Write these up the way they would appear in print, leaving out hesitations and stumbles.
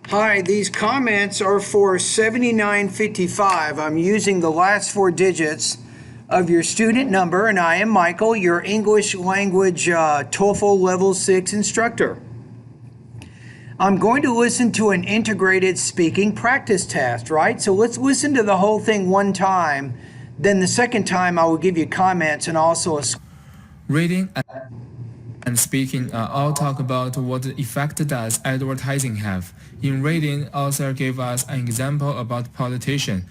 Hi, these comments are for 7955. I'm using the last four digits of your student number, and I am Michael, your English language TOEFL Level 6 instructor. I'm going to listen to an integrated speaking practice test, right? So let's listen to the whole thing one time. Then the second time I will give you comments and also a... Reading and speaking all talk about what effect does advertising have. In reading, author gave us an example about politician.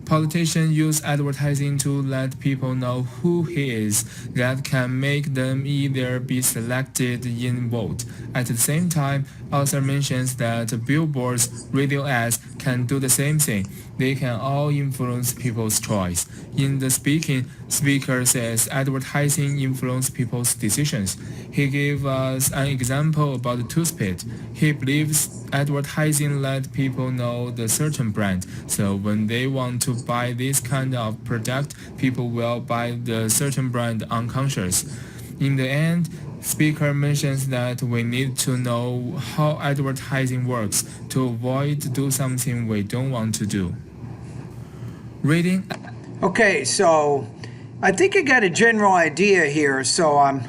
Politicians use advertising to let people know who he is. That can make them either be selected in vote. At the same time, author mentions that billboards, radio ads can do the same thing. They can all influence people's choice. In the speaker says advertising influence people's decisions. He gave us an example about toothpaste. He believes advertising let people know the certain brand, so when they want to buy this kind of product, people will buy the certain brand unconscious. In the end, speaker mentions that we need to know how advertising works to avoid do something we don't want to do. Reading. Okay, so I think I got a general idea here. So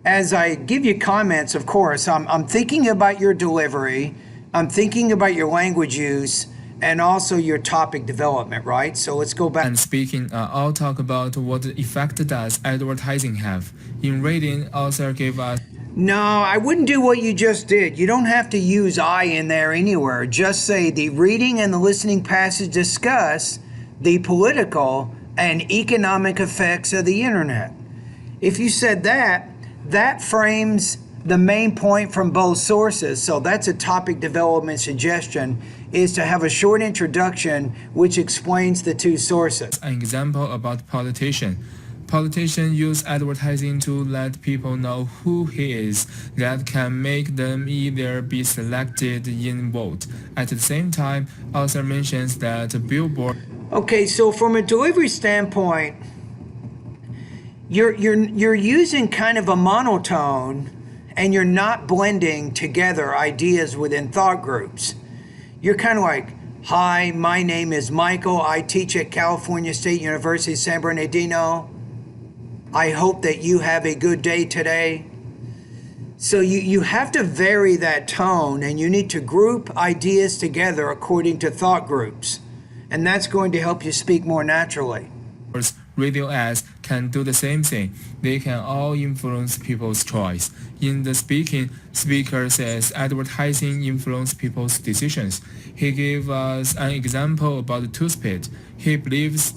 as I give you comments, of course, I'm thinking about your delivery, I'm thinking about your language use, and also your topic development, right? So let's go back. And speaking, I'll talk about what effect does advertising have. In reading, author gave us... No, I wouldn't do what you just did. You don't have to use I in there anywhere. Just say the reading and the listening passage discuss the political and economic effects of the internet. If you said that, that frames the main point from both sources. So that's a topic development suggestion, is to have a short introduction which explains the two sources. An example about politician. Politicians use advertising to let people know who he is. That can make them either be selected in vote. At the same time, author mentions that billboard... Okay, so from a delivery standpoint, you're using kind of a monotone, and you're not blending together ideas within thought groups. You're kind of like, hi, my name is Michael. I teach at California State University, San Bernardino. I hope that you have a good day today. So you have to vary that tone, and you need to group ideas together according to thought groups. And that's going to help you speak more naturally. Radio ads can do the same thing. They can all influence people's choice. In the speaker says advertising influence people's decisions. He gave us an example about toothpaste. He believes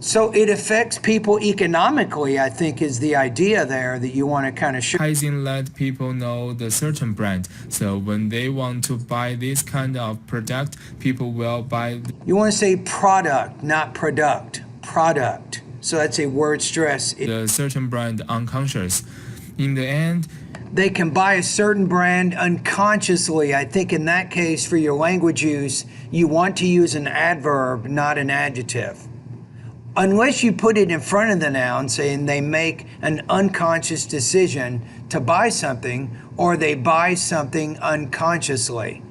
So it affects people economically, I think, is the idea there that you want to kind of show. Advertising let people know the certain brand. So when they want to buy this kind of product, people will buy... You want to say product, not product. Product. So that's a word stress. The certain brand unconscious. In the end, they can buy a certain brand unconsciously. I think in that case, for your language use, you want to use an adverb, not an adjective. Unless you put it in front of the noun, saying they make an unconscious decision to buy something, or they buy something unconsciously.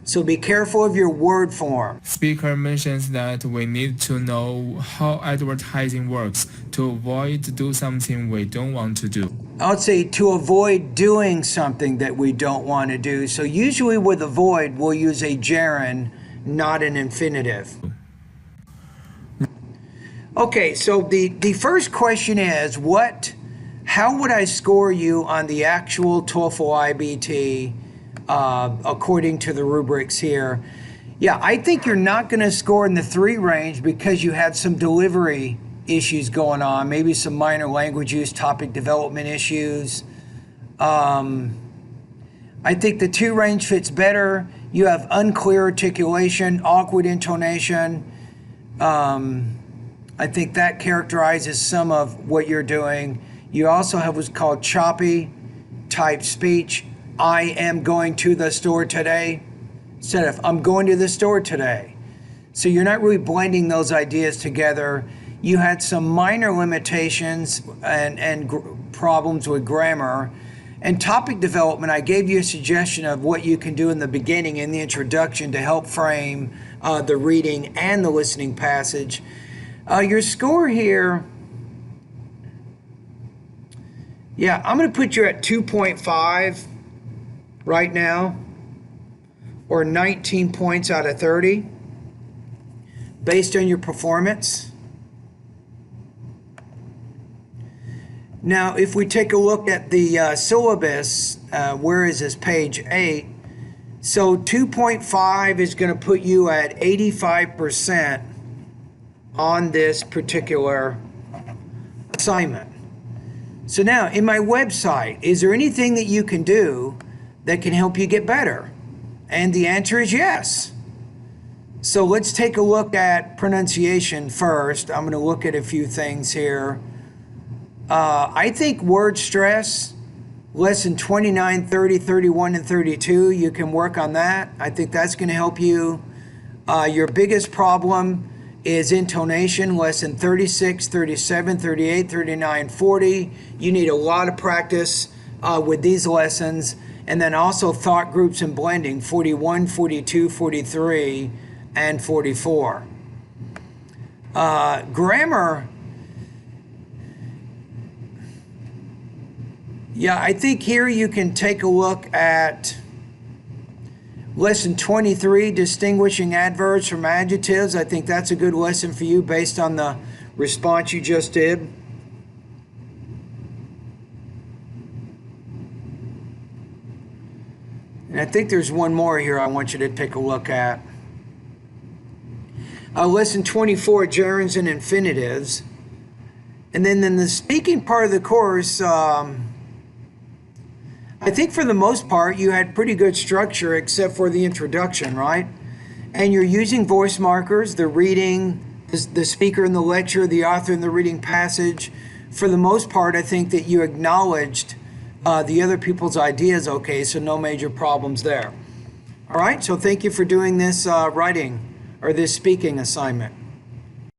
So be careful of your word form. Speaker mentions that we need to know how advertising works to avoid do something we don't want to do. I would say to avoid doing something that we don't want to do. So usually with avoid, we'll use a gerund, not an infinitive. Okay, so the first question is, how would I score you on the actual TOEFL IBT according to the rubrics here? Yeah, I think you're not going to score in the 3 range because you had some delivery issues going on, maybe some minor language use, topic development issues. I think the 2 range fits better. You have unclear articulation, awkward intonation. I think that characterizes some of what you're doing. You also have what's called choppy type speech. I am going to the store today, instead of I'm going to the store today. So you're not really blending those ideas together. You had some minor limitations and problems with grammar, And topic development, I gave you a suggestion of what you can do in the beginning, in the introduction, to help frame the reading and the listening passage. Your score here, yeah, I'm going to put you at 2.5 right now, or 19 points out of 30, based on your performance. Now, if we take a look at the syllabus, where is this, page 8? So 2.5 is going to put you at 85% on this particular assignment. So now, in my website, is there anything that you can do that can help you get better? And the answer is yes. So let's take a look at pronunciation first. I'm going to look at a few things here. I think word stress, lesson 29, 30, 31, and 32, you can work on that. I think that's going to help you. Your biggest problem is intonation, lesson 36, 37, 38, 39, 40. You need a lot of practice with these lessons. And then also thought groups and blending, 41, 42, 43, and 44. Grammar, yeah, I think here you can take a look at lesson 23, distinguishing adverbs from adjectives. I think that's a good lesson for you based on the response you just did. And I think there's one more here I want you to take a look at. Lesson 24, gerunds and infinitives. And then in the speaking part of the course, I think for the most part you had pretty good structure except for the introduction, right? And you're using voice markers, the reading, the speaker in the lecture, the author in the reading passage. For the most part, I think that you acknowledged the other people's ideas okay, so no major problems there. All right, so thank you for doing this writing or this speaking assignment.